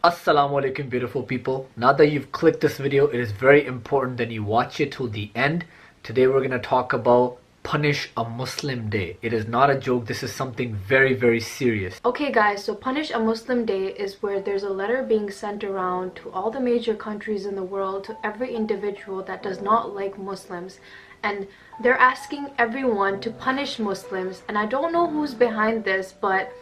Assalamu alaikum, beautiful people. Now that you've clicked this video, it is very important that you watch it till the end. Today we're going to talk about Punish a Muslim Day. It is not a joke. This is something very, very serious. Okay guys, so Punish a Muslim Day is where there's a letter being sent around to all the major countries in the world, to every individual that does not like Muslims. And they're asking everyone to punish Muslims. And I don't know who's behind this, but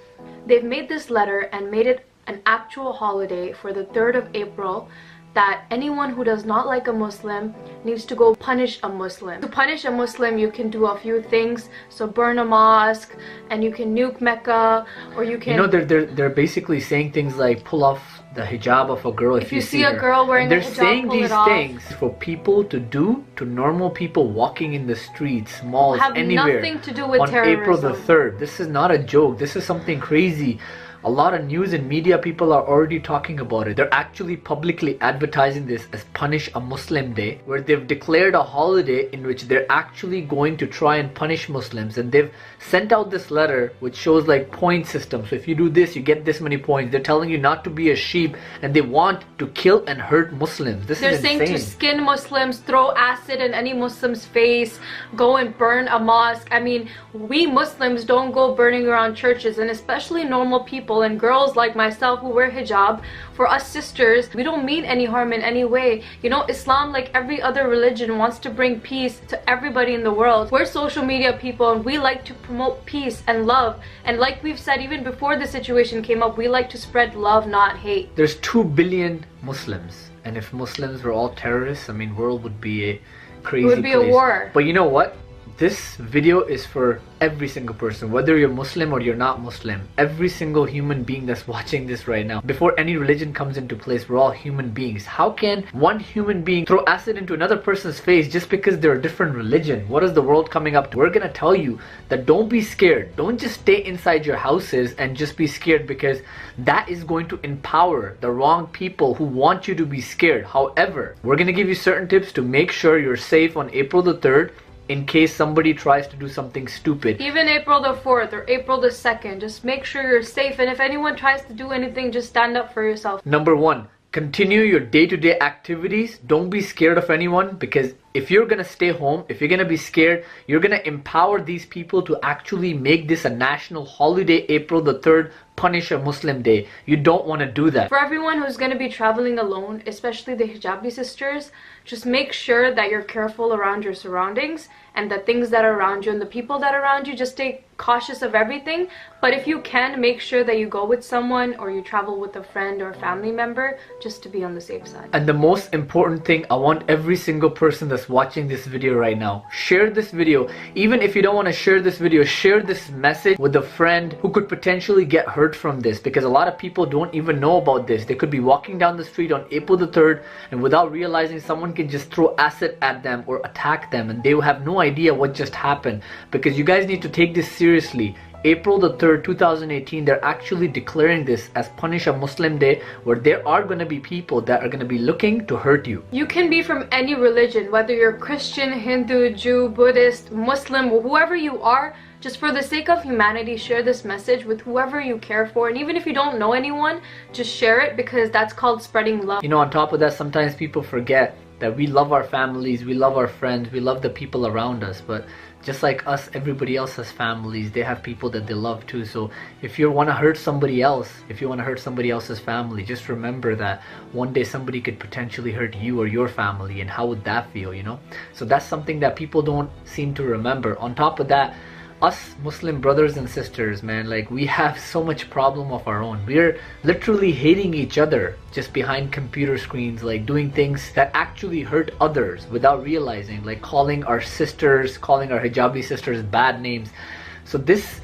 they've made this letter and made it an actual holiday for the 3rd of April, that anyone who does not like a Muslim needs to go punish a Muslim. To punish a Muslim, you can do a few things. So burn a mosque, and you can nuke Mecca, or you can... You know, they're basically saying things like pull off the hijab of a girl if you see a girl wearing a hijab, they're saying these things for people to do to normal people walking in the streets, malls, anywhere. Nothing to do with on terrorism. April the 3rd. This is not a joke. This is something crazy. A lot of news and media people are already talking about it. They're actually publicly advertising this as Punish a Muslim Day, where they've declared a holiday in which they're actually going to try and punish Muslims. And they've sent out this letter which shows like point system. So if you do this, you get this many points. They're telling you not to be a sheep, and they want to kill and hurt Muslims. They're saying to skin Muslims, throw acid in any Muslim's face, go and burn a mosque. I mean, we Muslims don't go burning around churches, and especially normal people and girls like myself who wear hijab. For us sisters, we don't mean any harm in any way. You know, Islam, like every other religion, wants to bring peace to everybody in the world. We're social media people, and we like to promote peace and love. And like we've said, even before the situation came up, we like to spread love, not hate. There's 2 billion Muslims, and if Muslims were all terrorists, I mean, world would be a crazy place. It would be a war. But you know what? This video is for every single person, whether you're Muslim or you're not Muslim. Every single human being that's watching this right now. Before any religion comes into place, we're all human beings. How can one human being throw acid into another person's face just because they're a different religion? What is the world coming up to? We're gonna tell you that don't be scared. Don't just stay inside your houses and just be scared, because that is going to empower the wrong people who want you to be scared. However, we're gonna give you certain tips to make sure you're safe on April the 3rd, in case somebody tries to do something stupid. Even April the 4th or April the 2nd, just make sure you're safe. And if anyone tries to do anything, just stand up for yourself. Number 1, continue your day-to-day activities. Don't be scared of anyone, because if you're gonna stay home, if you're gonna be scared, you're gonna empower these people to actually make this a national holiday, April the 3rd, Punish a Muslim Day. You don't want to do that. For everyone who's going to be traveling alone, especially the hijabi sisters, just make sure that you're careful around your surroundings, and the things that are around you and the people that are around you. Just stay cautious of everything. But if you can, make sure that you go with someone, or you travel with a friend or a family member, just to be on the safe side. And the most important thing, I want every single person that's watching this video right now, share this video. Even if you don't want to share this video, share this message with a friend who could potentially get hurt from this, because a lot of people don't even know about this. They could be walking down the street on April the 3rd, and without realizing, someone can just throw acid at them or attack them, and they will have no idea what just happened. Because you guys need to take this seriously. April the 3rd, 2018, they're actually declaring this as Punish a Muslim Day, where there are going to be people that are going to be looking to hurt you. You can be from any religion, whether you're Christian, Hindu, Jew, Buddhist, Muslim, whoever you are. Just for the sake of humanity, share this message with whoever you care for. And even if you don't know anyone, just share it, because that's called spreading love. You know, on top of that, sometimes people forget that we love our families, we love our friends, we love the people around us. But just like us, everybody else has families. They have people that they love too. So if you want to hurt somebody else, if you want to hurt somebody else's family, just remember that one day somebody could potentially hurt you or your family. And how would that feel, you know? So that's something that people don't seem to remember. On top of that, us Muslim brothers and sisters, man, like, we have so much problem of our own. We're literally hating each other just behind computer screens, like doing things that actually hurt others without realizing, like calling our sisters, calling our hijabi sisters bad names. So this,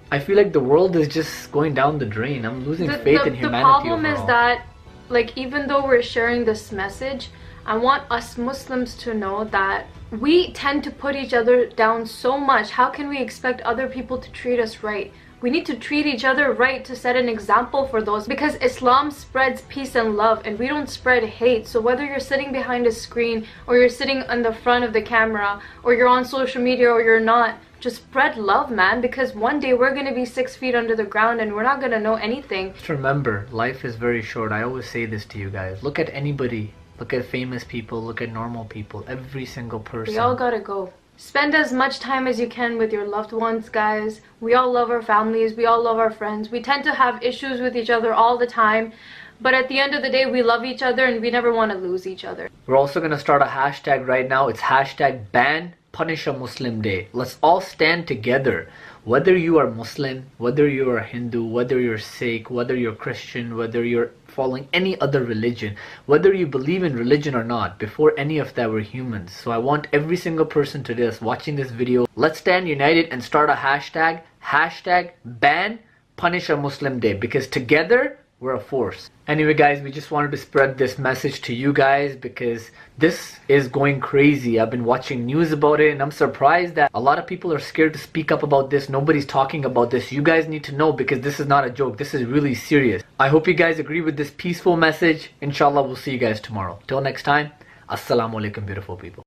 I feel like the world is just going down the drain. I'm losing faith in humanity. The problem overall. is that, like, even though we're sharing this message, I want us Muslims to know that we tend to put each other down so much. How can we expect other people to treat us right? We need to treat each other right to set an example for those, because Islam spreads peace and love, and we don't spread hate. So whether you're sitting behind a screen, or you're sitting on the front of the camera, or you're on social media or you're not, just spread love, man, because one day we're gonna be 6 feet under the ground and we're not gonna know anything. Just remember, life is very short. I always say this to you guys. Look at anybody. Look at famous people. Look at normal people. Every single person. We all gotta go. Spend as much time as you can with your loved ones, guys. We all love our families. We all love our friends. We tend to have issues with each other all the time. But at the end of the day, we love each other and we never want to lose each other. We're also going to start a hashtag right now. It's hashtag ban Punish a Muslim Day. Let's all stand together. Whether you are Muslim, whether you are Hindu, whether you're Sikh, whether you're Christian, whether you're following any other religion, whether you believe in religion or not, before any of that we're humans. So I want every single person to this watching this video, let's stand united and start a hashtag. Hashtag ban Punish a Muslim Day, because together we're a force. Anyway guys, we just wanted to spread this message to you guys because this is going crazy. I've been watching news about it and I'm surprised that a lot of people are scared to speak up about this. Nobody's talking about this. You guys need to know because this is not a joke. This is really serious. I hope you guys agree with this peaceful message. Inshallah, we'll see you guys tomorrow. Till next time, Assalamu alaikum, beautiful people.